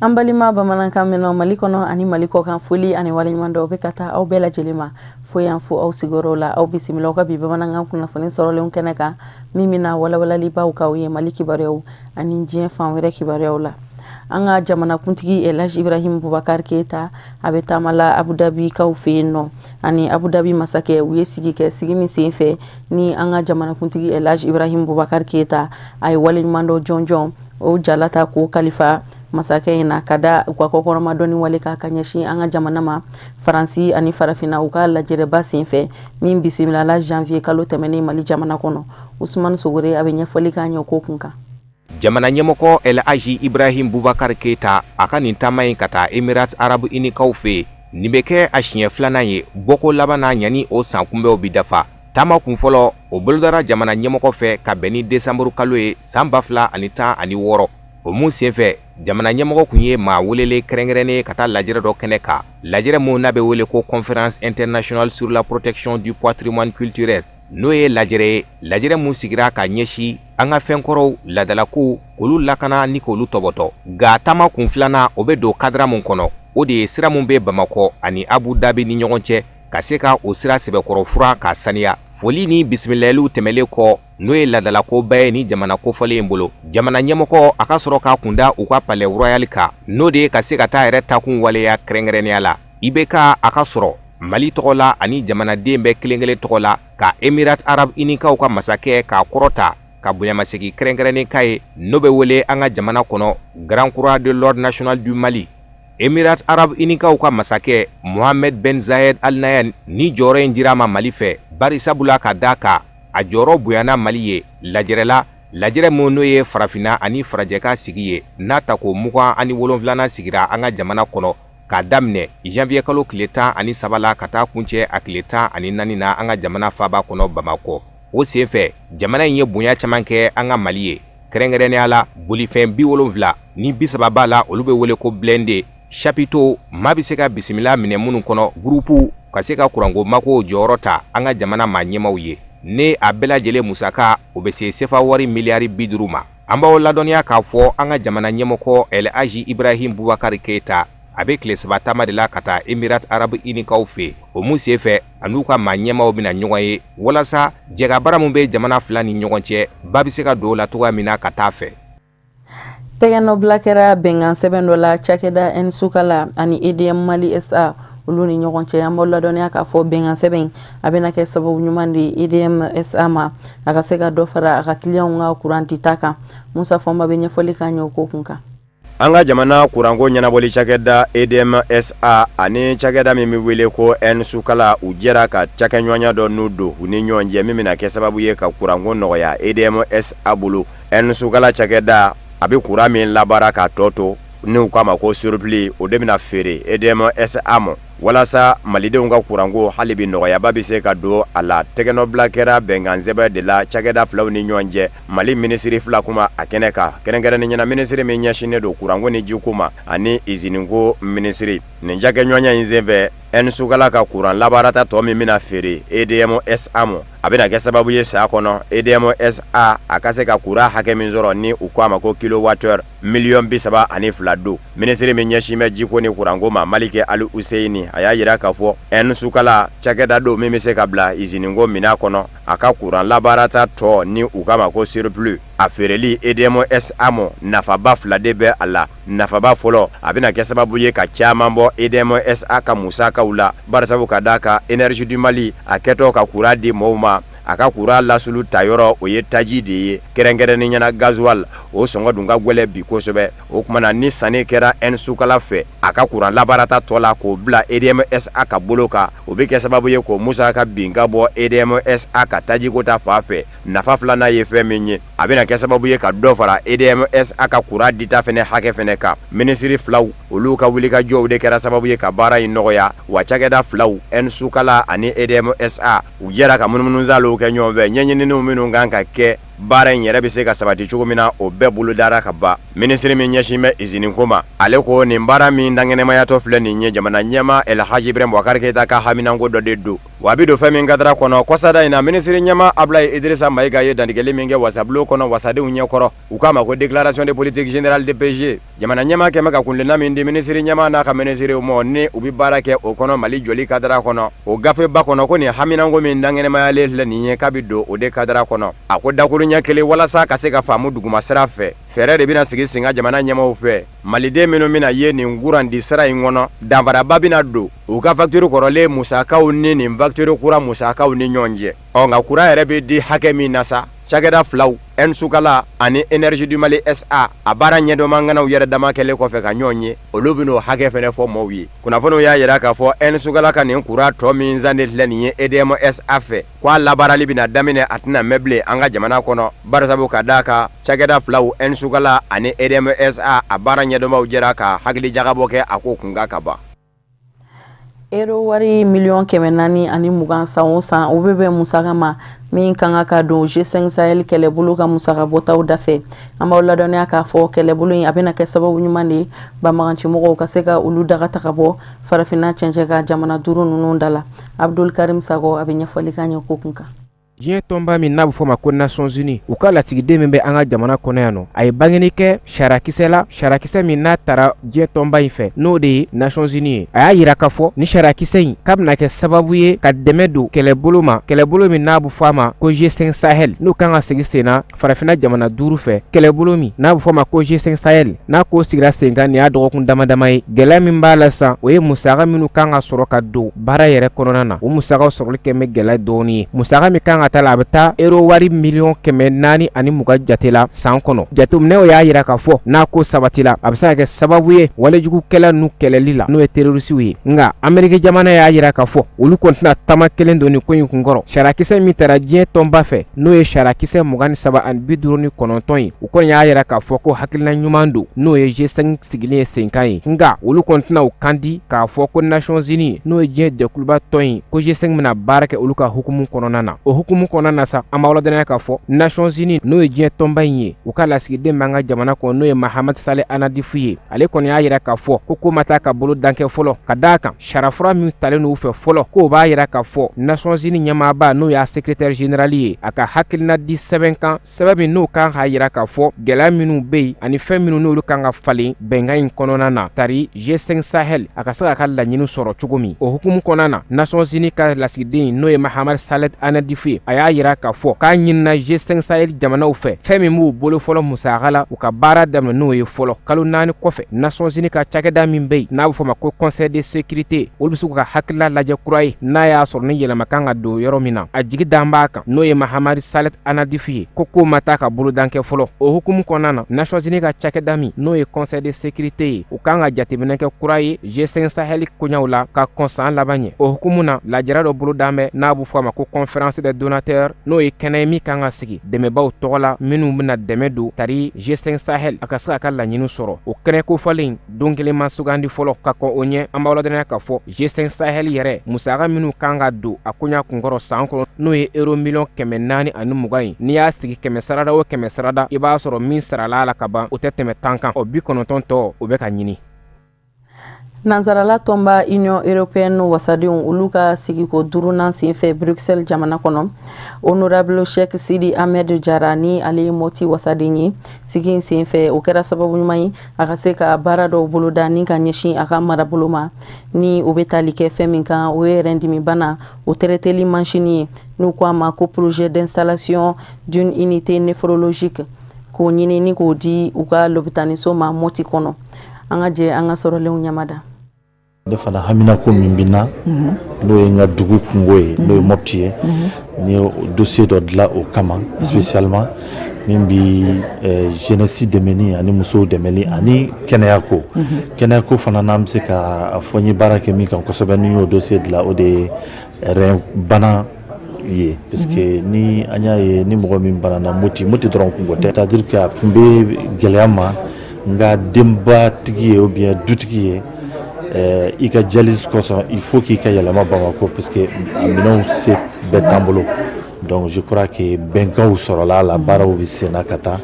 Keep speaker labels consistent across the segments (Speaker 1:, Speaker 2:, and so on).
Speaker 1: Ambalima bamanankan meno malikono ani maliko kan foli ani walimando be kata aw bela jelima foyan fo aw sigoro la aw bisimila ka bi bamanankan kunna foni sorolen keneka mimina wala libaw kawye maliki barew ani jien fan were kibarew la anga jamana kuntigi Elhaj Ibrahim Boubacar Keita abe tamala Abu Dhabi kawfeno ani Abu Dhabi masake uye sigi ke sigi mi senfe ni anga jamana kuntigi Elhaj Ibrahim Boubacar Keita ay walimando jonjon o jalata ko khalifa masake ina kada kwa kokoro madoni wale ka kanyashi anga jamana ma Faransi ani farafina uka la jereba senfe min bisimila la janvier kalo temeni mali jamana kono Ousmane Sogore abe nyefoli ka nyoko kunka
Speaker 2: jamana nyemoko Elhaj Ibrahim Boubacar Keita aka nin tamayin kata Emirates Arab Uni kawfe nibeke ashiye flana ye boko labana nyani o sankumbe obidafa tama kunfolo o bolodara jamana nyemoko fe ka beni Desembre kalo ye sambafla ani tan ani woro o mun senfe jamana nyemoko kunye ma welele krengrene kata lajere do keneka lajere mo nabe wele ko Conférence internationale sur la protection du patrimoine culturel no ye lajere mun sigira ka nyeshi anga fenkoro ladalaku olu lakana ni ko lu toboto ga tama kunflana obedo kadra mun kono o de sira mun be Bamako ani Abu Dhabi ni ɲɔgɔn ka se ka o sira sɛbɛkɔrɔ fura ka saniya foli ni bisimilayilu tɛmɛlen kɔ n'o ye ladalako bɛɛ ni jamana kofɔlen bolo jamana ɲɛmɔgɔ a ka sɔrɔ ka kunda u ka palais royal kan n'o de ka se ka taa yɛrɛ takun waleya kɛrɛnkɛrɛnnenya la IBK a ka sɔrɔ Mali tɔgɔ la ani jamanaden bɛɛ kelen-kelen tɔgɔ la ka Emirates Arab Uni ka masakɛ ka kɔrɔta ka bonyamasegi kɛrɛnkɛrɛnnen ka ye n'o bɛ wele an ka jamana kɔnɔ Grand Croix de l'Ordre national du Mali Emirates Arab Uni ka masakɛ Mohamed Ben Zayed Al Nahyan ni jɔyɔrɔ in dira ma Mali fɛ bari sabula ka da ka a jɔyɔrɔ bonyana Mali ye lajɛrɛ mun n'o ye farafina ani farajɛka sigi ye n'a ta ko 27 sigira an ka jamana kɔnɔ ka daminɛ janvier kalo tile 13 la ka taa kuncɛ a tile 14 na an ka jamana faaba kɔnɔ Bamako o senfɛ jamana in ye bonya caman kɛ an ka Mali ye kɛrɛnkɛrɛnnenya la bolifɛn 70 ni 30 b'a la olu bɛ wele ko blindé chapiteau maa bɛ se ka bisimila minɛ minnu kɔnɔ groupe ka se ka kuranko mako jɔyɔrɔ ta an ka jamana maa ɲɛmaw ye ne a bɛɛ lajɛlen musaka o bɛ se sefa wari miliyari 50 ma an b'aw ladɔnniya k'a fɔ an ka jamana ɲɛmɔgɔ Elhaj Ibrahim Boubacar Keita a bɛ tile 3 taama de la ka taa Emirates Arab Uni kaw fɛ o mun senfɛ an'u ka maa ɲɛmaw bɛna ɲɔgɔn ye walasa jɛgabara mun bɛ jamana fila ni ɲɔgɔn cɛ ba bɛ se ka don o la cogoya min na ka taa fɛ
Speaker 1: Tegano blakera bengan sebendola chakeda en sukala ani EDM Mali SA ulu ni ɲɔgɔn cɛ an b'aw ladɔnniya k'a fɔ bengan sɛbɛn a bɛna kɛ sababu ɲuman di EDM SA ma a ka se ka dɔ fara a ka clientw ka kuranti ta kan Musa Fɔnba bɛ ɲɛfɔli k'a ɲɛ o ko kun kan
Speaker 3: an ka jamana kuranko ɲɛnabɔli cakɛda EDM SA ani cakɛda min bɛ wele ko Nsukala u jɛra ka cakɛɲɔgɔnya dɔ n'u don u ni ɲɔgɔn cɛ min bɛna kɛ sababu ye ka kuranko nɔgɔya EDM SA bolo Nsukala cakɛda a bɛ kuran min labaara ka tɔ to n'u k'a ma ko surplus o de bɛna feere EDM SA ma walasa malidenw ka kuranko hali bi nɔgɔyaba bɛ se ka don a la tɛgɛnɔbila kɛra bɛnkan sɛbɛn de la cakɛda filaw ni ɲɔgɔn cɛ Mali minisiri fila kuma a kɛnɛ kan kɛrɛnkɛrɛnnen ɲɛna minisiri min ɲɛsinnen don kuranko ni jiko ma ani iziniko minisiri nin cakɛɲɔgɔnya in senfɛ Nsukala ka kuran labaarata tɔ min bɛna feere EDM SA ma a bɛna kɛ sababu ye saya kɔnɔ EDM SA a ka se ka kuran hakɛ min sɔrɔ ni u k'a ma ko kilowattheure miliyɔn 32 don minisiri min ɲɛsin bɛ jiko ni kuranko ma Malike Ali Useyini a y'a yira k'a fɔ Nsukala cakɛda don min bɛ se ka bila iziniko mina kɔnɔ a ka kuran labaarata tɔ ni u k'a ma ko surplus a feereli EDM SA ma nafaba fila de bɛ a la nafaba fɔlɔ a bɛna kɛ sababu ye ka caman bɔ EDM SA ka musakaw la barisabu ka d'a kan Énergie du Mali a kɛtɔ ka kuran di mɔɔw ma a ka kuran lasulu ta yɔrɔ o ye taji de ye kɛrɛnkɛrɛnnen ɲɛna gasoil o sɔngɔ dun ka gwɛlɛ bi kosɛbɛ o kumana ni sanni kɛra Nsukala fɛ a ka kuran labaarata tɔ la k'o bila EDM SA ka bolo kan o bɛ kɛ sababu ye k'o musaka bin ka bɔ EDM SA ka tajiko ta fan fɛ nafa filanan ye fɛn min ye a bɛna kɛ sababu ye ka dɔ fara EDM SA ka kuran dita fɛnɛ hakɛ fɛnɛ kan minisiri filaw olu ka wulikajɔw de kɛra sababu ye ka baara in nɔgɔya wa cakɛda filaw Nsukala ani EDM SA u jɛra ka munumunu zalo kɛ ɲɔgɔn fɛ ɲɛɲininiw minnu kan ka kɛ baara in yɛrɛ bɛ se ka sabati cogo min na o bɛɛ bolo dara ka ban. Minisiri min ɲɛsin bɛ izini ko ma ale ko nin baara min danŋɛnɛmayatɔ filɛ nin ye jamana ɲɛma Elhaji Ibrahim Boubacar Keita ka haminanko dɔ de don. Wa a bɛ don fɛn min kadara kɔnɔ kɔsada in na minisiri ɲɛma Abdoulaye Idrissa Maïga ye dantigɛli min kɛ wasabulo kɔnɔ wasadenw ɲɛkɔrɔ u k'a ma ko déclaration de politique générale DPG. Jamana ɲɛma kɛmɛ ka kunlenna min di minisiri ɲɛma n'a ka minisiriw ma ni u bɛ baara kɛ o kɔnɔ Mali joli kadara kɔnɔ o gafeba kɔnɔ ko nin haminanko min danŋɛnɛmayalen filɛ nin ye k'a bɛ don o de kadara kɔnɔ. A ko dakuru ɲɛ kelen walasa ka se ka faamu duguma sira fɛ fɛɛrɛ de bɛna sigi sen ka jamana ɲɛmaw fɛ maliden minnu bɛna ye nin gurandi sira in kɔnɔ danfaraba bɛna don u ka facture kɔrɔlen musakaw ni nin facture kura musakaw ni ɲɔgɔn cɛ. Nka kura yɛrɛ bɛ di hakɛ min na sa cakɛda filaw Nsukala ani Énergie du Mali SA a baara ɲɛdɔmanganaw yɛrɛ dama kɛlen kɔfɛ ka ɲɔgɔn ye olu bɛn'o hakɛ fɛnɛ fɔ maaw ye. Kunnafoniw y'a yira k'a fɔ Nsukala ka nin kura tɔ min zande filɛ nin ye EDM SA fɛ k'a labaarali bɛna daminɛ a tɛna mɛn bilen an ka jamana kɔnɔ barisabu ka d'a kan cakɛda filaw Nsukala ani EDM SA a baara ɲɛdɔmaw jɛra ka hakili jagabɔ kɛ a ko kunka ka ban.
Speaker 1: Euro wari miliyɔn 420 san o san o bɛ bɛn musaka ma min kan ka don G5 Sahel kɛlɛbolo ka musaka bɔtaw dafɛ. An b'aw ladɔnniya k'a fɔ kɛlɛbolo in a bɛna kɛ sababu ɲuman de banbagancimɔgɔw ka se ka olu daga ta ka bɔ farafinna cɛncɛn ka jamana 5 ninnu da la. Abdul Karim Sago a bɛ ɲɛfɔli k'an ye ko kun kan.
Speaker 4: Diɲɛ tɔnba min n'a bɛ fɔ ma ko Nations Unies u ka lasigiden min bɛ an ka jamana kɔnɔ yan nɔ a ye bangeni kɛ sarakisɛ la sarakisɛ min n'a taara diɲɛ tɔnba in fɛ n'o de ye Nations Unies ye a y'a yira k'a fɔ ni sarakisɛ in k'a bɛna kɛ sababu ye ka dɛmɛ don kɛlɛbolo ma kɛlɛbolo min n'a bɛ fɔ a ma ko G5 Sahel n'o kan ka sigi sen na farafinna jamana 5 fɛ kɛlɛbolo min n'a bɛ fɔ a ma ko G5 Sahel n'a ko sigira sen kan nin y'a dɔgɔkun damadama ye gɛlɛya min b'a la sisan o ye musaka minnu kan ka sɔrɔ ka don baara yɛrɛ kɔnɔna na o musakaw sɔrɔli kɛ bɛ gɛlɛya dɔɔni ye musaka min kan ka taa la a bɛ taa euro wari miliyɔn 420 jate la san kɔnɔ jateminɛw y'a yira k'a fɔ n'a ko sabati la a bɛ se ka kɛ sababu ye walejugukɛla n'u kɛlɛli la n'o ye terrorisiw ye nka Ameriki jamana y'a yira k'a fɔ olu kɔni tɛna taama kelen don nin ko in kunkɔrɔ sarakisɛ min taara diɲɛ tɔnba fɛ n'o ye sarakisɛ 23 ani 59 ye u kɔni y'a yira k'a fɔ ko hakilina ɲuman don n'o ye G5 sigilen ye senkan ye nka olu kɔni tɛna u kandi k'a fɔ ko Nations Unies n'o ye diɲɛ jɛkuluba tɔn ye ko G5 bɛna baara kɛ olu ka hukumu kɔnɔna na o hukumu kɔnɔna na sa an b'aw ladɔnniya k'a fɔ Nations Unies n'o ye diɲɛ tɔnba in ye u ka lasigiden b'an ka jamana kɔnɔ n'o ye Mahamad Saleh Anadifu ye ale kɔni y'a yira k'a fɔ ko ma taa ka bolo dankɛ fɔlɔ ka d'a kan sarafura min talen n'u fɛ fɔlɔ k'o b'a yira k'a fɔ Nations Unies ɲɛmaaba n'o y'a secrétaire général ye a ka hakilina di sɛbɛn kan sɛbɛn min n'o kan k'a yira k'a fɔ gɛlɛya minnu bɛ yen ani fɛn minnu n'olu kan ka falen bɛnkan in kɔnɔna na tari G5 Sahel a ka se k'a ka laɲini sɔrɔ cogo min o hukumu kɔnɔna na Nations Unies ka lasigiden n'o ye Mahamad Saleh Anadifu ye a y'a yira k'a fɔ k'a ɲinina G5 Sahel jamanaw fɛ fɛn min b'u bolo fɔlɔ musaka la u ka baara daminɛ n'o ye fɔlɔ kalo 4 kɔfɛ Nations Unies ka cakɛda min bɛ yen n'a bɛ fɔ ma ko Conseil de sécurité olu bɛ se k'u ka hakilila lajɛ kura ye n'a y'a sɔrɔ ni yɛlɛma kan ka don yɔrɔ min na a jigi dan b'a kan n'o ye Mahamad Saleh Anadifu ye ko ma taa ka bolodan kɛ fɔlɔ o hukumu kɔnɔna na Nations Unies ka cakɛda min n'o ye Conseil de sécurité ye u kan ka jateminɛ kɛ kura ye G5 Sahel koɲaw la ka kɔnsan laban ɲɛ o hukumu na lajɛra dɔ bolodan bɛ n'a bɛ fɔ a ma ko conférence des donateurs n'o ye kɛnɛ ye min kan ka sigi dɛmɛbaw tɔgɔ la minnu bɛna dɛmɛ don tari G5 Sahel a ka se k'a ka laɲini sɔrɔ o kɛnɛ kofɔlen don kelen ma sugandi fɔlɔ ka kɔn o ɲɛ an b'aw ladɔnniya k'a fɔ G5 Sahel yɛrɛ musaka minnu kan ka don a koɲa kunkɔrɔ san kɔnɔ n'o ye euro miliyɔn 420 ye n'i y'a sigi 100 sarada o 100 sarada i b'a sɔrɔ min sarala la ka ban o tɛ tɛmɛ 10 kan o 90 tɔ o bɛ ka ɲini.
Speaker 1: Nansarala tɔnba Union Européenne wasadenw olu ka sigiko 5nan senfɛ Bruxelles jamana kɔnɔ Honorable Sheikh Sidi Ahmed Jara ni ale moti wasaden ye sigi senfɛ o kɛra sababu ɲuman ye a ka se ka baara dɔw boloda ni ka ɲɛsin a ka marabolo ma ni o bɛ tali kɛ fɛn min kan o ye rɛndimibana o traiteli manchini ye n'u ko a ma ko projet d'installation d'une unité néphrologique k'o ɲini ni k'o di u ka lopitaniso ma moti kɔnɔ an ka jɛ an ka sɔrɔlenw ɲamada.
Speaker 5: Ne fana hamina ko min bina n'o ye n ka dugu kungo ye n'o ye Mopti ye ni dossier dɔ dilan o kama spécialement min bi jeunesse dɛmɛni ani musow dɛmɛli ani kɛnɛyako kɛnɛyako fana n'an bɛ se ka fɔ n ye baara kɛ min kan kosɛbɛ ni y'o dossier dilan o de ye rein bana ye parce que ni an y'a ye ni mɔgɔ min banana Moti dɔrɔn kungo tɛ c'est-à-dire que a tun bɛ gɛlɛya ma nka denbatigi ye ou bien dutigi ye i ka dialyse kosɔn il faut k'i ka yɛlɛma Bamako parce que a minɛnw se bɛɛ t'an bolo Donc je crois que bɛnkanw sɔrɔla la baaraw bɛ senna ka taa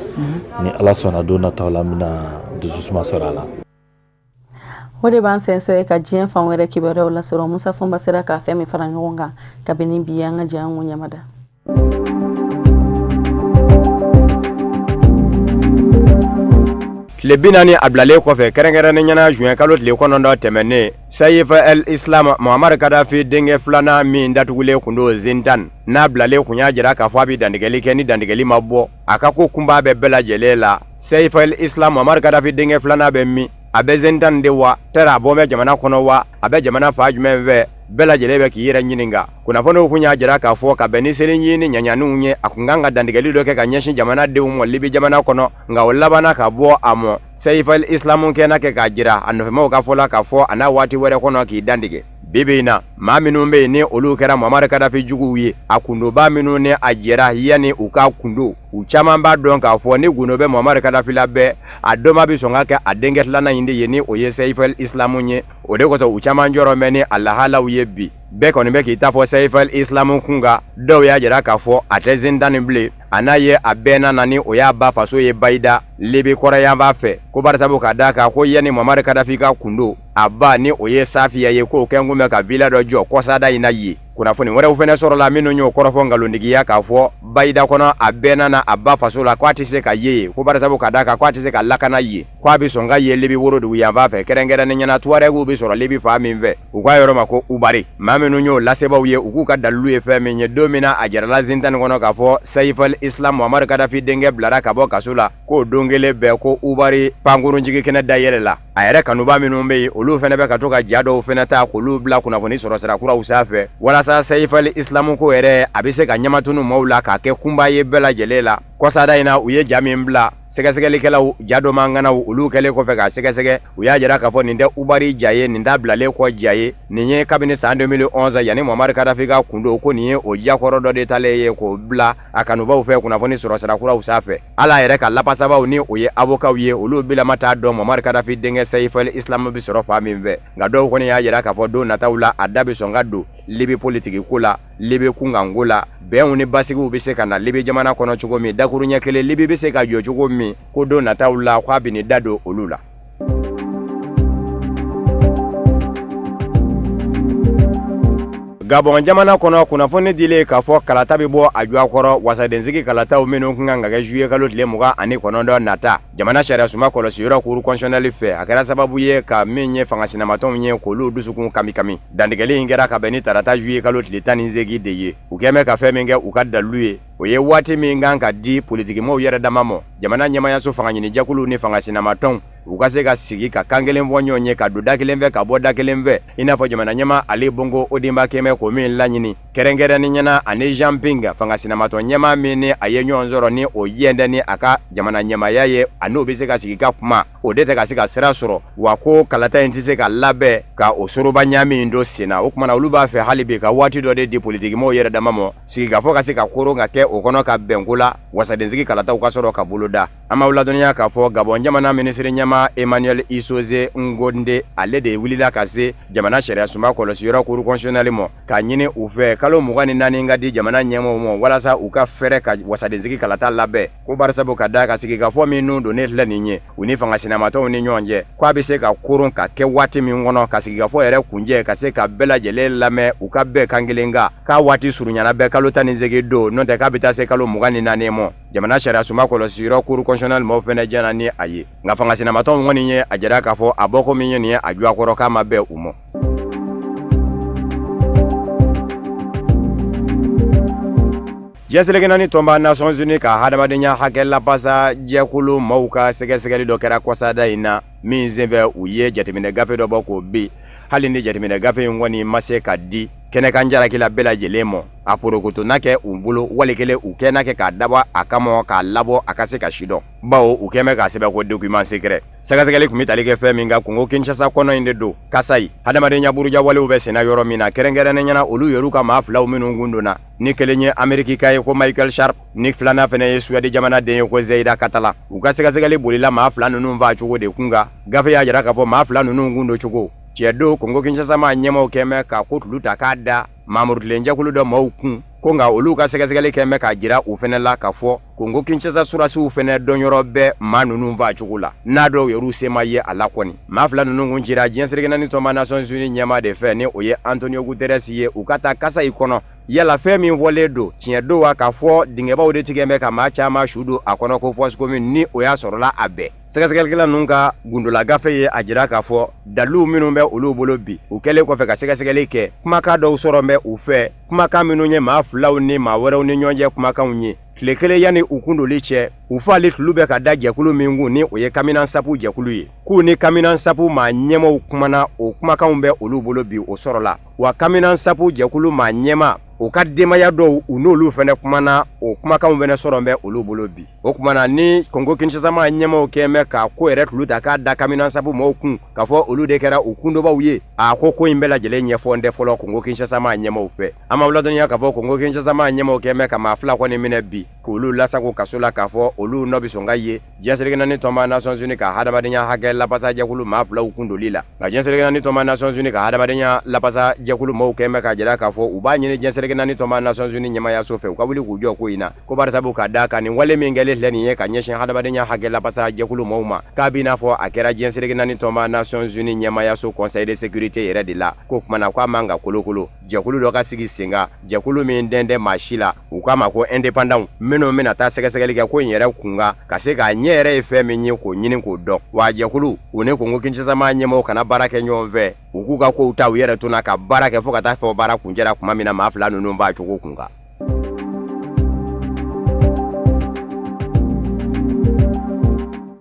Speaker 5: ni Ala sɔnna don nataw la mina dususuma sɔrɔ a la.
Speaker 1: O de b'an sɛnsɛn ka diɲɛ fan wɛrɛ kibaruyaw lasɔrɔ Musa Fɔnba sera ka fɛn min fara ɲɔgɔn kan kabini bi an ka jɛ an ko ɲamada.
Speaker 3: tile 40 a bilalen kɔfɛ kɛrɛnkɛrɛnnen ɲɛna juin kalo tile 9 tɛmɛnen Saif el-Islam Muammar Gaddafi denkɛ filanan min datugulen kun don Zindan n'a bilalen kun y'a jira k'a fɔ a bɛ dantigɛli kɛ ni dantigɛli ma bɔ a ka ko kunba bɛɛ bɛɛ lajɛlen la. Saif el-Islam Muammar Gaddafi denkɛ filanan bɛ min a bɛ Zindan de wa tɛra a bɔ bɛ jamana kɔnɔ wa a bɛ jamana fa jumɛn fɛ bɛɛ lajɛlen bɛ k'i yɛrɛ ɲininka. Kunnafoniw kun y'a jira k'a fɔ ka bɛn ni seli ni ɲaɲaninw ye a kun kan ka dantigɛli dɔ kɛ ka ɲɛsin jamanadenw ma Libi jamana kɔnɔ nka o labanna ka bɔ a mɔ. Saif el-Islam kɛnɛ kɛ k'a jira a nɔfɛmaw ka fɔ la k'a fɔ a n'a waati wɛrɛ kɔnɔ k'i dantigɛ. Bibi in na maa minnu bɛ yen ni olu kɛra Muammar Gaddafi juguw ye a kundoba minnu ni a jɛra yanni u ka kundo u caman b'a dɔn k'a fɔ ni gundo bɛ Muammar Gaddafi la bɛɛ a dɔnba bɛ sɔn ka kɛ a denkɛ filanan in de ye ni o ye Saif el-Islam ye o de kosɔn u caman jɔrɔ mɛ ni a lahalaw ye bi bɛɛ kɔni bɛ k'i ta fɔ Saif el-Islam kun kan dɔw y'a jira k'a fɔ a tɛ Zindan bilen a n'a ye a bɛɛ na ni o y'a ba faso ye Bayida Libi kɔrɔyan b'a fɛ ko barisabu ka d'a kan ko yanni Muammar Gaddafi ka kundo a ba ni o ye Safiya ye k'o kɛ kun bɛ ka villa dɔ jɔ kɔsada in na ye. Kunnafoni wɛrɛw fɛnɛ sɔrɔla minnu y'o kɔrɔfɔ ngalontigiya k'a fɔ Bayida kɔnɔ a bɛɛ nana a ba faso la k'a tɛ se ka ye ko barisabu ka d'a kan k'a tɛ se ka lakana ye k'a bɛ sɔn ka ye Libi worodugu yanfan fɛ kɛrɛnkɛrɛnnen ɲɛna Tuarɛgiw bɛ sɔrɔ Libi fa min fɛ u k'a yɔrɔ ma ko Ubari maa minnu y'o lasebaaw ye u k'u ka dalilu ye fɛn min ye don min na a jarala Zindan kɔnɔ k'a fɔ Saif el-Islam Muammar Gaddafi denkɛ bilara ka bɔ kaso la k'o don kelen bɛɛ ko Ubari pankurunjigi kɛnɛ dayɛlɛ la a yɛrɛ kanuba minnu bɛ yen olu fɛnɛ bɛ ka to ka ja dɔw fɛnɛ ta k'olu bila kunnafoni sɔrɔ sira kuraw sanfɛ walasa Saif el-Islam ko yɛrɛ a bɛ se ka ɲamatunu maaw la k'a kɛ kunba ye bɛɛ lajɛlen la kɔsada in na u ye ja min bila sɛgɛsɛgɛlikɛlaw ja dɔ manganaw olu kɛlen kɔfɛ k'a sɛgɛsɛgɛ u y'a jira k'a fɔ nin tɛ Ubari ja ye nin t'a bilalen kɔ ja ye nin ye kabini san 2011 yanni Muammar Gaddafi ka kundo ko nin ye o jakɔrɔ dɔ de talen ye k'o bila a kanubaw fɛ kunnafoni sɔrɔ sira kuraw sanfɛ ala yɛrɛ ka lapasabaw ni o ye avocaw ye olu bilama t'a dɔn Muammar Gaddafi denkɛ Saif el-Islam bɛ sɔrɔ fa min fɛ nka dɔw kɔni y'a jira k'a fɔ don nataw la a da bɛ sɔn ka don Libi politiki ko la Libi kunkanko la bɛnw ni basigiw bɛ se ka na Libi jamana kɔnɔ cogo min dakuru ɲɛ kelen Libi bɛ se ka jɔ cogo min ko don nataw la k'a bɛ nin da don olu la. Gabon jamana kɔnɔ kunnafoni dilen k'a fɔ kalata bɛ bɔ a jɔ kɔrɔ wasadensigi kalataw minnu kun kan ka kɛ juillet kalo tile 29 nata jamana sariya suma kɔlɔsiyɔrɔ cour constitutionnelle fɛ a kɛra sababu ye ka min ye fangasinamatɔnw ye k'olu dusukun kami dantigɛli in kɛra ka bɛn ni tarata juillet kalo tile 18 de ye u kɛn bɛ ka fɛn min kɛ u ka dalilu ye o ye waati min kan ka di politikimɔgɔw yɛrɛ dama mɔ jamana ɲɛmayaso fangaɲinijɛkulu ni fangasinamatɔnw u ka se ka sigi ka kan kelen fɔ ɲɔgɔn ye ka don da kelen fɛ ka bɔ da kelen fɛ i n'a fɔ jamana ɲɛma Ali Bongo Odimba kɛmɛ ko min laɲini kɛrɛnkɛrɛnni ɲɛna ani Jean Ping fangasinamatɔ ɲɛma min ni a ye ɲɔgɔn sɔrɔ ni o yɛndɛ ni a ka jamana ɲɛmaya ye a n'o bɛ se ka sigi ka kuma o de tɛ ka se ka sira sɔrɔ wa ko kalata in tɛ se ka labɛn ka o soroba ɲami in don sen na o kumana olu b'a fɛ hali bi ka waati dɔ de di politikimɔgɔw yɛrɛ dama mɔ sigi ka fɔ ka se ka koron ka kɛ o kɔnɔ ka bɛnko la wasadensigi kalataw ka sɔrɔ ka bolo da an b'aw ladɔnniya k'a fɔ Gabon jamana minisiri ɲɛma Emmanuel Isoze Ngonde ale de wulila ka se jamana sariya suma kɔlɔsiyɔrɔ cour constitutionnelle mɔ k'a ɲini u fɛ kalo 24 ka di jamana ɲɛmɔgɔw mɔ walasa u ka fɛrɛ ka wasadensigi kalata labɛn ko barisabu ka da ka sigi ka fɔ minnu don ne filɛ nin ye u ni fangasinamatɔw ni ɲɔgɔn cɛ k'a bɛ se ka koron ka kɛ waati min kɔnɔ ka sigi ka fɔ yɛrɛ kunjɛ ka se ka bɛɛ lajɛlen lamɛn u ka bɛɛ kan kelen kan k'a waati surunyana bɛɛ kalo 18 don n'o tɛ k'a bɛ taa se kalo 24 mɔ jamana sariya suma kɔlɔsiyɔrɔ cour constitutionnelle mɔgɔw fɛnɛ jɛna ni a ye nka fangasinamatɔw kɔni ye a jira k'a fɔ a bɔko min ye nin ye a jɔakɔrɔ k'a ma bɛn u mɔ. Jɛsɛlɛkɛna ni tɔnba Nations Unies ka hadamadenya hakɛ lapasa jɛkulu maaw ka sɛgɛsɛgɛli dɔ kɛra kɔsada in na min senfɛ u ye jateminɛ gafe dɔ bɔ k'o bin hali ni jateminɛ gafe in kɔni ma se ka di kɛnɛkan jarakila bɛɛ lajɛlen mɔ a porokotona kɛ u bolo walikelen u kɛnɛ kɛ k'a dabɔ a kama k'a labɔ a ka se ka sidɔn bawo u kɛn bɛ k'a sɛbɛn ko document secret sɛgɛsɛgɛli kun bɛ tali kɛ fɛn min kan kungo Kinshasa kɔnɔ in de don Kasai hadamadenya buruja walew bɛ senna yɔrɔ min na kɛrɛnkɛrɛnnen ɲɛna olu yer'u ka maa filaw minnu kun donna ni kelen ye Amerikika ye ko Michael Sharp ni filanan fɛnɛ ye Suède jamana den ye ko Zeida Katala u ka sɛgɛsɛgɛli bolila maa fila ninnu faa cogo de kun kan gafe y'a jira k'a fɔ maa fila ninnu kun don cogo cɛ don Kongo Kinshasa ma ɲɛmɔgɔw kɛn bɛ ka ko tulu ta k'a da Mamudu Tilenjɛkulu dɔ maaw kun ko nga olu ka sɛgɛsɛgɛli kɛ mɛ ka jira u fɛnɛ la ka fɔ Kongo Kinshasa surasiw fɛnɛ dɔnyɔrɔ bɛ maa nunu va cogo la n'a dɔw yɛr'u sema ye a la kɔni maa fila nunu kun cira diɲɛ seleke naani tɔnba Nations Unies ɲɛma de fɛ ni o ye Antonio Guterres ye u ka taa kasa i kɔnɔ yala fɛn min fɔlen don tiɲɛ don wa k'a fɔ dingɛbaw de tigɛ bɛ ka maa caman su don a kɔnɔ ko fɔsi komi ni o y'a sɔrɔla a bɛɛ sɛgɛsɛgɛlikɛla ninnu ka gundola gafe ye a jira k'a fɔ dalilu minnu bɛ olu bolo bi u kɛlen kɔfɛ ka sɛgɛsɛgɛli kɛ kumakan dɔw sɔrɔ bɛ u fɛ kumakan minnu ye maa filaw ni maa wɛrɛw ni ɲɔgɔn cɛ kumakanw ye tile kelen yanni u kundoli cɛ u fɔali tulu bɛ ka da jɛkulu min kun ni o ye Kamina Nsapu jɛkulu ye k'u ni Kamina Nsapu maa ɲɛmaw kumana o kumakanw bɛ olu bolo bi o sɔrɔla wa Kamina Nsapu jɛkulu maa ɲɛma o ka denbaya dɔw u n'olu fɛnɛ kumana o kumakanw fɛnɛ sɔrɔ bɛ olu bolo bi o kumana ni Kongo Kinshasa maa ɲɛmaw kɛmɛ ka ko yɛrɛ tulu ta k'a da Kamina Nsapu mɔɔw kun k'a fɔ olu de kɛra u kundobaw ye a ko in bɛɛ lajɛlen ɲɛfɔ n tɛ fɔlɔ Kongo Kinshasa maa ɲɛmaw fɛ an ma ladɔnniya k'a fɔ Kongo Kinshasa maa ɲɛmaw kɛmɛ ka maa fila kɔni minɛ bi k'olu lasago kaso la k'a fɔ olu nɔ bi sɔn ka ye diɲɛ seleke naani tɔnba Nations Unies ka hadamadenya hakɛ lapasa jɛkulu maa filaw kundoli la nka diɲɛ seleke naani tɔnba Nations Unies ka hadamadenya lapasa jɛkulu mɔɔw kɛmɛ ka jira k'a fɔ u b'a ɲini diɲɛ seleke naani tɔnba Nations Unies ɲɛmayaso fɛ u ka wuli k'u jɔ ko in na ko barisabu ka da kan nin wale min kɛlen filɛ nin ye ka ɲɛsin hadamadenya hakɛ lapasa jɛkulu mɔɔw ma k'a b'i n'a fɔ a kɛra diɲɛ seleke naani tɔnba Nations Unies ɲɛmayaso Conseil de sécurité yɛrɛ de la ko kumana k'a man ka kolokolo jɛkulu dɔ ka sigi sen kan jɛkulu min dɛn maa si la u k'a ma ko indépendant minnu bɛna taa sɛgɛsɛgɛli kɛ ko in yɛrɛ kunga ka se k'a ɲɛ yɛrɛ ye fɛn min ye k'o ɲini k'o dɔn wa jɛkulu u ni Kongo Kinshasa maa ɲɛmaw kana baara kɛ ɲɔgɔn fɛ u k'u ka kow ta u yɛrɛ to na ka baara kɛ fo ka taa fɔ baara kuncɛra kuma min na maa fila ninnu b'a cogo kunga.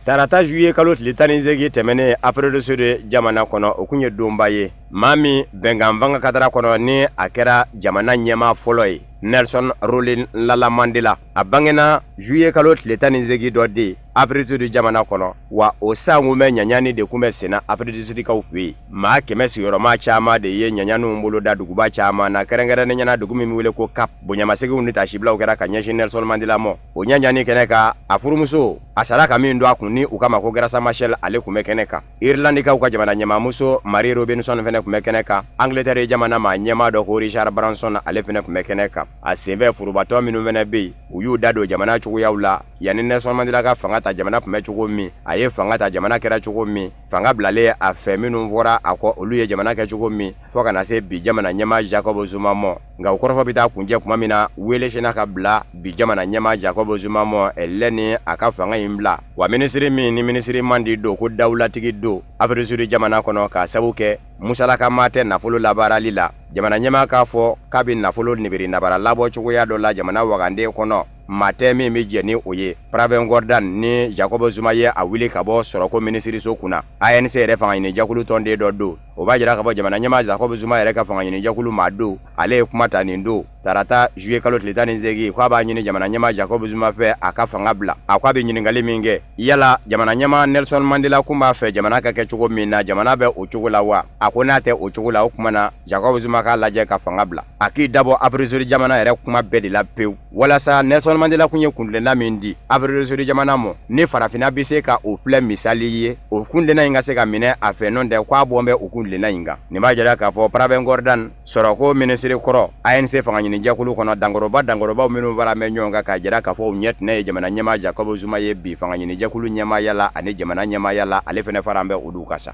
Speaker 3: Tarata juillet kalo tile 18 tɛmɛnen Afrique du Sud jamana kɔnɔ o kun ye donba ye maa min bɛnkan vanga kadara kɔnɔ ni a kɛra jamana ɲɛmaa fɔlɔ ye Nelson Rolihlahla Lala Mandela a bangena juillet kalo tile 18 dɔ de Afrique du Sud jamana kɔnɔ wa o san kun bɛ ɲaɲani de kun bɛ senna Afrique du Sud kaw fɛ yen maa kɛmɛ sigiyɔrɔma caman de ye ɲaɲaniw bolo da duguba caman na kɛrɛnkɛrɛnnen ɲɛna dugu min wele ko Cap bonɲamasegiw ni tasibilaw kɛra ka ɲɛsin Nelson Mandela mɔ o ɲaɲani kɛnɛ ka a furumuso a sara ka min don a kun ni u kama ko Grâce Machel ale kun bɛ kɛnɛ kan Irlandikaw ka jamana ɲɛmaamuso Marie Robinson fɛnɛ kun bɛ kɛnɛ kan Angleterre jamana maa ɲɛmaa dɔ ko Richard Branson ale fɛnɛ kun bɛ kɛnɛ kan a senfɛ furubatɔ minnu fɛnɛ bɛ yen u y'u da don jamana cogoyaw la yanni Nelson Mandela ka fanga ta jamana kun bɛ cogo min a ye fanga ta jamana kɛra cogo min fanga bilalen a fɛ minnu fɔra a kɔ olu ye jamana kɛ cogo min fɔ ka na se bi jamana ɲɛmaa Jacob Zuma mɔ nka o kɔrɔfɔ bɛ taa kuncɛ kuma min na wele sena ka bila bi jamana ɲɛmaa Jacob Zuma mɔ ɛlɛ ni a ka fanga in bila wa minisiri min ni minisiri man di don ko dawulatigi don Afrique du Sud jamana kɔnɔ k'a sabu kɛ musalaka maa tɛ nafolo labaarali la jamana ɲɛmaa k'a fɔ k'a bɛ nafolo nibiri nabara labɔ cogoya dɔ la jamana waganden kɔnɔ maa tɛ min bɛ jɛ ni o ye Pravin Gordhan ni Jacob Zuma ye a wuli ka bɔ sɔrɔko minisiriso kunna ANC yɛrɛ fanga ɲini jɛkulu tɔnden dɔ don o b'a jira k'a fɔ jamana ɲɛmaa Jacob Zuma yɛrɛ ka fanga ɲini jɛkulu maa don ale ye kuma ta nin don tarata juillet kalo tile 18 k'a b'a ɲini jamana ɲɛmaa Jacob Zuma fɛ a ka fanga bila a ko a bɛ ɲininkali min kɛ yala jamana ɲɛmaa Nelson Mandela kun b'a fɛ jamana ka kɛ cogo min na jamana bɛ o cogo la wa a ko n'a tɛ o cogo la o kuma na Jacob Zuma k'a lajɛ ka fanga bila a k'i dabɔ Afrique du Sud jamana yɛrɛ kuma bɛɛ de la pewu walasa Nelson Mandela kun ye kundilenna min di Afrique du Sud jamana mɔ ni farafinna bɛ se ka o filɛ misali ye o kundilenna in ka se ka minɛ a fɛ nɔ tɛ k'a bɔ bɛ o kundilenna in kan nin b'a jira k'a fɔ Pravin Gordhan sɔrɔko minisiri kɔrɔ ANC fanga ɲini jɛkulu kɔnɔ dangɔrɔbaw minnu fara mɛ ɲɔgɔn kan k'a jira k'a fɔ u ɲɛ tɛnɛ ye jamana ɲɛmaa Jacob Zuma ye bi fanga ɲini jɛkulu ɲɛmaaya la ani jamana ɲɛmaaya la ale fɛnɛ fara bɛ olu ka sa.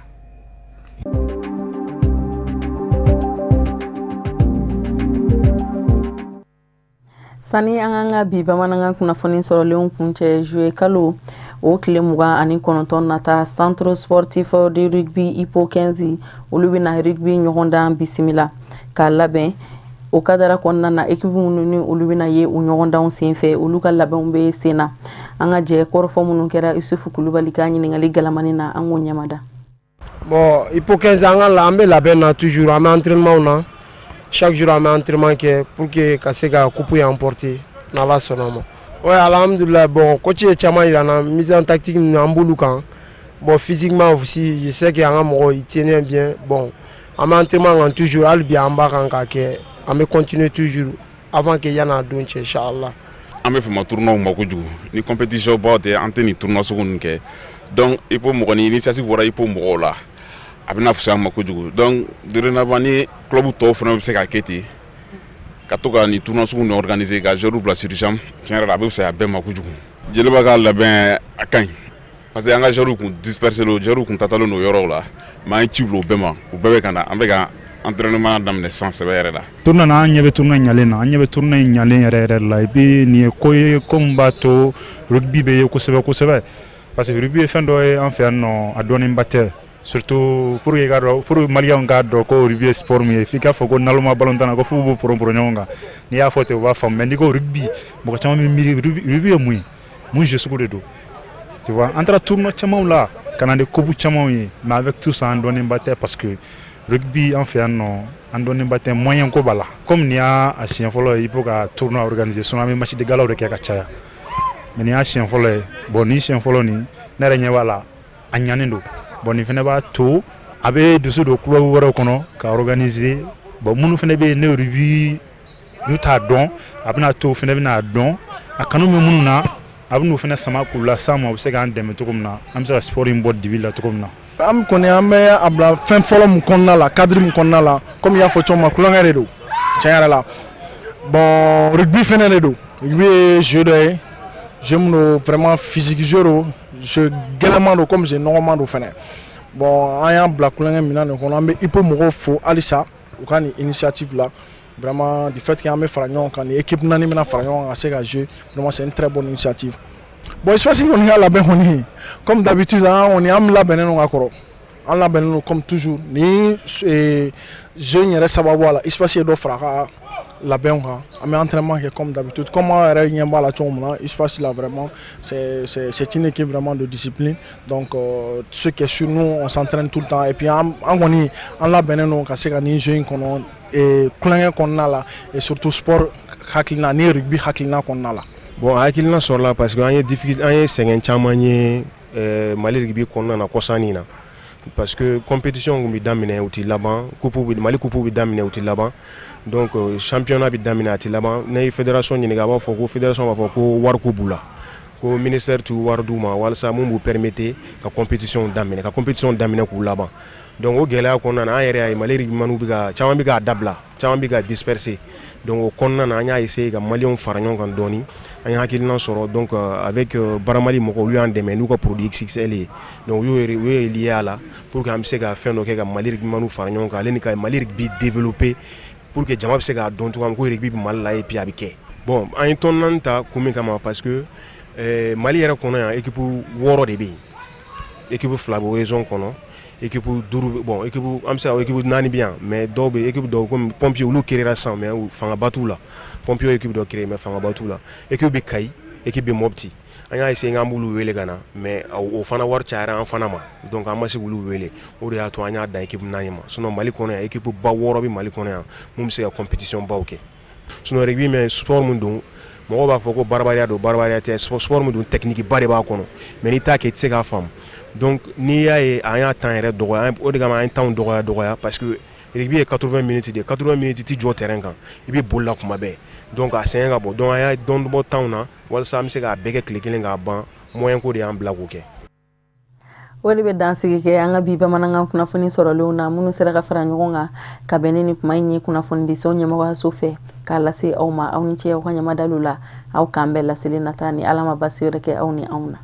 Speaker 1: Sani an ka bi bamanankan kunnafoni sɔrɔlenw kuncɛ juillet kalo o tile 29 nata Centre Sportif de Rugby IPO 15 olu bɛna rugby ɲɔgɔndan bisimila k'a labɛn o kadara kɔnɔna na équipe minnu ni olu bɛna ye u ɲɔgɔndanw senfɛ olu ka labɛnw bɛ sen na an ka jɛ kɔrɔfɔ minnu kɛra Isufu Kulubali ka ɲininkali galamani na an k'o ɲɛmada.
Speaker 6: Bon IPO 15 an bɛ labɛn na toujours an bɛ entraînement na chaque jour an bɛ entraînement kɛ pour que ka se ka coupe emporter n'Ala sɔnna ma. Ouais, alhamdoulilah, bon coach ye caman yira na mise en tactique ninnu an b'olu kan. Bon physiquement aussi je sais que an ka mɔgɔw ils tiennent bien. Bon an bɛ entraînement kan toujours hali bi an b'a kan ka kɛ an bɛ continuer toujours avant que yana don cɛ inchallah.
Speaker 7: An bɛ fama tournoi ma kojugu ni compétition baw tɛ an tɛ ni tournoi sugu ninnu kɛ donc IPO mɔgɔ ni initiative bɔra IPO mɔgɔw la a bɛna fisaya an ma kojugu donc dorénavant ni club tɔw fana bɛ se ka kɛ ten ka to ka ni tournoi sugu ni organiser ka joueur bila sur jambe tiɲɛ yɛrɛ la a bɛ fisaya bɛɛ ma kojugu jeliba ka labɛn a ka ɲi parce que an ka joueur kun disperser lo joueur kun tatalen no yɔrɔw la mais an ye ci bila o bɛɛ ma o bɛɛ bɛ ka na an bɛ ka entraînement daminɛ san sɛbɛ yɛrɛ la
Speaker 8: tournoi na an ɲɛ bɛ tournoi ɲalen na an ɲɛ bɛ tournoi ɲalen yɛrɛ la et puis nin ye ko ye ko min b'a to rugby bɛ ye kosɛbɛ parce que rugby ye fɛn dɔ ye an fɛ yan nɔ a dɔnnenba tɛ surtout pour maliyɛnw k'a dɔn ko rugby ye sport min ye f'i k'a fɔ ko naloma ballon-tan na ko f'u b'u poron ɲɔgɔn kan n'i y'a fɔ ten u b'a faamu mais n'i ko rugby mɔgɔ caman bɛ miiri rugby ye mun ye mun jeu sugu de don tu vois an taara tournoi camanw la ka na ni coupe camanw ye mais avec tout ça an dɔnnenba tɛ parce que rugby an fɛ yan nɔ an dɔnnenba tɛ moyen ko b'a la comme nin y'a siɲɛ fɔlɔ ye il faut ka tournoi organiser sinon an bɛ match de galaw de kɛ ka caya mais nin y'a siɲɛ fɔlɔ ye bon nin siɲɛ fɔlɔ nin ne yɛrɛ ɲɛ b'a la a ɲanen don bon nin fana b'a to a bɛ dusu don club wɛrɛw kɔnɔ ka organiser bon minnu fana bɛ yen ne rugby n'u t'a dɔn a bɛna to fana bɛna dɔn a kanu bɛ minnu na a bɛ n'u fana sama k'u la s'a ma u bɛ se k'an dɛmɛ cogo min na an bɛ se ka sport in bɔ dibi la cogo min na.
Speaker 6: Am kɔni an bɛ a bila fɛn fɔlɔ min kɔnɔna la cadre min kɔnɔna la comme i y'a fɔ cogo min na kulonkɛ de don tiɲɛ yɛrɛ la bon rugby fɛnɛ de don rugby ye jeu dɔ ye jeu min don vraiment physique jeu don jeu gɛlɛman don comme jeu nɔgɔman don fɛnɛ bon an y'an bila kulonkɛ minɛn de kɔnɔ an bɛ IPO mɔgɔw fo halisa u ka nin initiative la vraiment du fait que an bɛ fara ɲɔgɔn kan ni équipe naani bɛna fara ɲɔgɔn kan ka se ka jouer vraiment c'est une très bonne initiative. Bon, je pense qu'on a la bonne comme d'habitude, on est am la benen on akoro. On la benen comme toujours. Ni jeune yere sababu ala. Espace do fraka la benga. Mais entraînement comme d'habitude. Comment réunir la chomna, espace là vraiment c'est une équipe vraiment de discipline. Donc ce qui est sur nous, on s'entraîne tout le temps et puis on la benen on ka se ka ni jeune kono et klanga konna la et surtout sport hakilina ni rugby hakilina konna la.
Speaker 9: Bon, hakilina sɔrɔ la parce que an ye difficulté an ye sɛgɛn caman ye Mali rugby kɔnɔna na kɔsanni na parce que compétition kun bɛ daminɛ u tɛ laban Mali coupe bɛ daminɛ u tɛ laban donc championnat bɛ daminɛ a tɛ laban ne ye fédération ɲininka a b'a fɔ ko fédération b'a fɔ ko wariko b'u la ko ministère t'u wari d'u ma walasa mun b'u permettre ka compétition daminɛ k'u laban donc o gɛlɛya kɔnɔna na an yɛrɛ y'a ye Mali rugbymanw bɛ ka caman bɛ k'a dabila caman bɛ ka disperser donc o kɔnɔna na an y'a essayer ka maliyɛnw fara ɲɔgɔn kan dɔɔni an ye hakilina sɔrɔ donc avec baramali mɔgɔw olu y'an dɛmɛ n'u ka produit XXL ye donc u y'o lié a la pour que an bɛ se ka fɛn dɔ kɛ ka Mali rugbymanw fara ɲɔgɔn kan ale ni ka Mali rugby développer pour que jama bɛ se k'a dɔn cogoya min ko rugby bɛ Mali la et puis a bɛ kɛ bon an ye tɔn naani ta kun min kama parce que Mali yɛrɛ kɔnɔ yan équipe 6 de bɛ yen équipe 2 bɛ région kɔnɔ équipe 5 bon équipe an bɛ se ka équipe 4 bɛ yan mais dɔw bɛ équipe dɔw comme pompier olu créera sisan mais fangaba t'u la pompier équipe dɔ créé mais fangaba t'u la équipe bɛ Kayi équipe bɛ Mopti an y'a essayer k'an b'olu wele ka na mais o fana wari cayara an fana ma donc an ma se k'olu wele o de y'a to an y'a dan équipe 4 ma sinon Mali kɔnɔ yan équipe ba 6 bɛ Mali kɔnɔ yan mun bɛ se ka compétition baw kɛ sinon rugby mais sport mun don mɔgɔw b'a fɔ ko barabariya don barabariya tɛ sport mun don technique ba de b'a kɔnɔ mais n'i t'a kɛ i tɛ se k'a faamu donc n'i y'a ye an y'a temps yɛrɛ dɔgɔya o de kama an ye temps dɔgɔya parce que rugby ye 80 minutes de 80 minutes ti jɔ terrain kan i bɛ boli la kuma bɛɛ donc a sɛgɛn ka bon donc an y'a dɔɔni bɔ temps na walasa an bɛ se k'a bɛɛ kɛ tile kelen k'a ban moyen ko de y'an bila k'o kɛ.
Speaker 1: Wali bɛ dansigi kɛ an ka bi bamanankan kunnafoni sɔrɔlenw na minnu sera ka fara ɲɔgɔn kan ka bɛn ni kuma in ye kunnafoni di sɔn ɲɛmɔgɔyaso fɛ k'a lase aw ma aw ni ce aw ka ɲamadaliw la aw k'an bɛɛ laseli nata ni Ala ma basi wɛrɛ kɛ aw ni anw na.